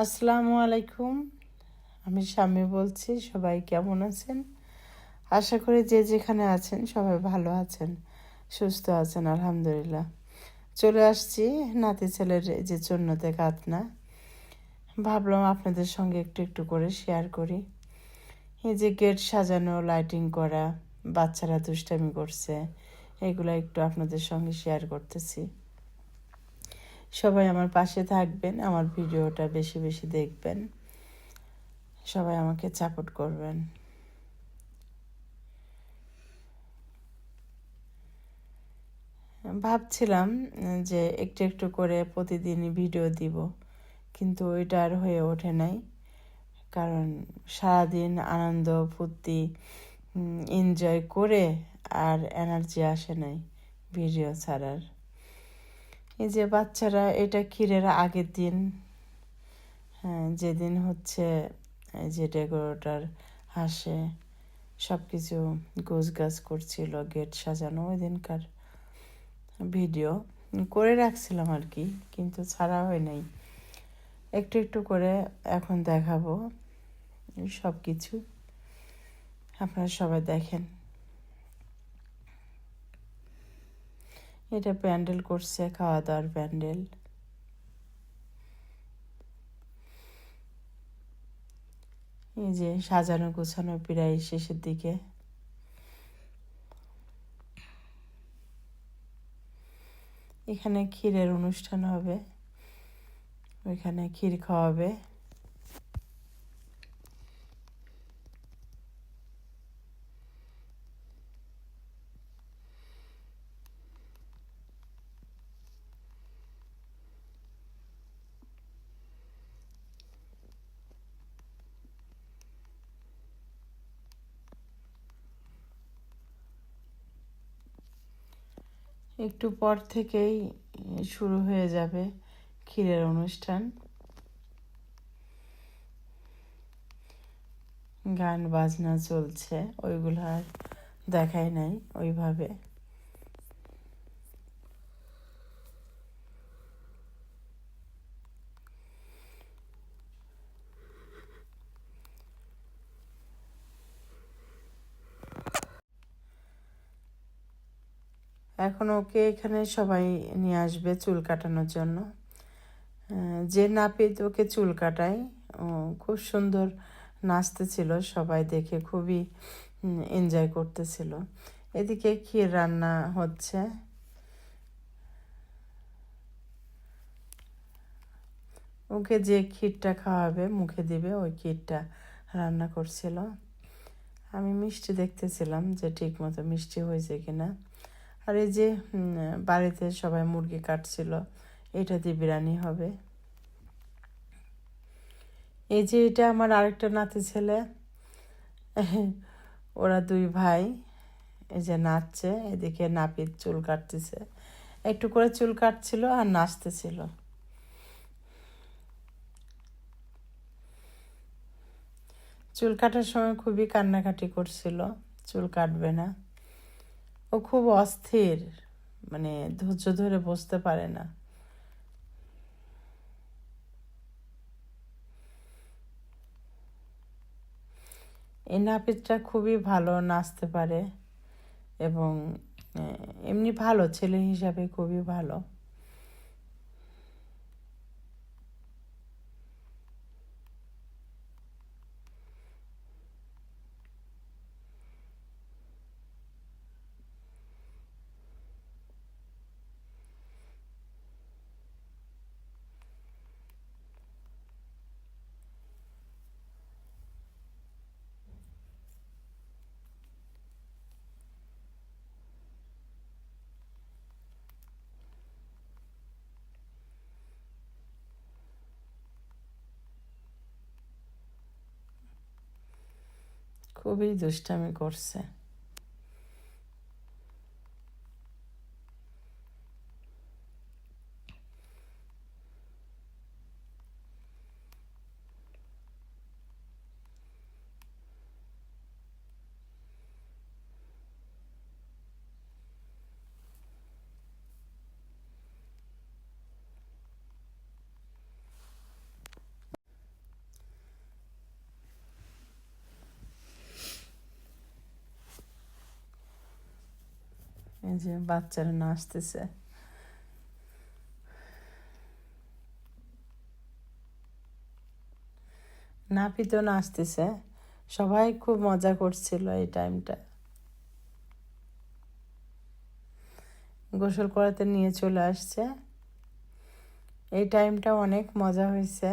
আসসালামু আলাইকুম। আমি শাম্মী বলছি। সবাই কেমন আছেন? আশা করি যে যেখানে আছেন সবাই ভালো আছেন, সুস্থ আছেন, আলহামদুলিল্লাহ। চলে আসছি নাতি ছেলের যে চন্নতে কাতনা, ভাবলাম আপনাদের সঙ্গে একটু একটু করে শেয়ার করি। এই যে গেট সাজানো, লাইটিং করা, বাচ্চারা দুষ্টামি করছে, এগুলো একটু আপনাদের সঙ্গে শেয়ার করতেছি। সবাই আমার পাশে থাকবেন, আমার ভিডিওটা বেশি বেশি দেখবেন, সবাই আমাকে সাপোর্ট করবেন। ভাবছিলাম যে একটু একটু করে প্রতিদিনই ভিডিও দিব, কিন্তু ওইটা আর হয়ে ওঠে নাই। কারণ সারাদিন আনন্দ ফুর্তি এনজয় করে আর এনার্জি আসে নাই ভিডিও ছাড়ার। এই যে বাচ্চারা, এটা ক্ষীরের আগের দিন, যেদিন হচ্ছে যে ডেকোরেটর আসে সব কিছু গোছগাছ করছিল, গেট সাজানো, ওই দিনকার ভিডিও করে রাখছিলাম আর কি, কিন্তু ছাড়া হয় নাই। একটু একটু করে এখন দেখাবো সব কিছু, আপনারা সবাই দেখেন। এটা প্যান্ডেল করছে, খাওয়া দাওয়ার প্যান্ডেল। এই যে সাজানো গোছানো প্রায় শেষের দিকে। এখানে ক্ষীরের অনুষ্ঠান হবে, ওইখানে ক্ষীর খাওয়াবে। একটু পর থেকেই শুরু হয়ে যাবে ক্ষীরের অনুষ্ঠান। গান বাজনা চলছে, ওইগুলো আর দেখাই নাই ওইভাবে। এখন ওকে এখানে সবাই নিয়ে আসবে চুল কাটানোর জন্য। যে নাপিত ওকে চুল কাটায়, খুব সুন্দর নাচতেছিল, সবাই দেখে খুবই এনজয় করতেছিল। এদিকে ক্ষীর রান্না হচ্ছে। ওকে যে ক্ষীরটা খাওয়াবে, মুখে দিবে, ওই ক্ষীরটা রান্না করছিল। আমি মিষ্টি দেখতেছিলাম যে ঠিক মতো মিষ্টি হয়েছে কিনা। আর এই যে বাড়িতে সবাই মুরগি কাটছিল, এটা দিয়ে বিরিয়ানি হবে। এই যে এটা আমার আরেকটা নাতি ছেলে, ওরা দুই ভাই এই যে নাচছে, এদিকে নাপিত চুল কাটতেছে, একটু করে চুল কাটছিল আর নাচতেছিল। চুল কাটার সময় খুবই কান্নাকাটি করছিল, চুল কাটবে না। ও খুব অস্থির, মানে ধৈর্য ধরে বসতে পারে না। এই নাপিতটা খুবই ভালো নাচতে পারে, এবং এমনি ভালো ছেলে হিসাবে খুবই ভালো। খুবই দুষ্টামি করছে। এই যে বাচ্চারা নাচতেছে। নাপিতও নাচতেছে, সবাই খুব মজা করছিল এই টাইমটা। গোসল করাতে নিয়ে চলে আসছে, এই টাইমটা অনেক মজা হয়েছে।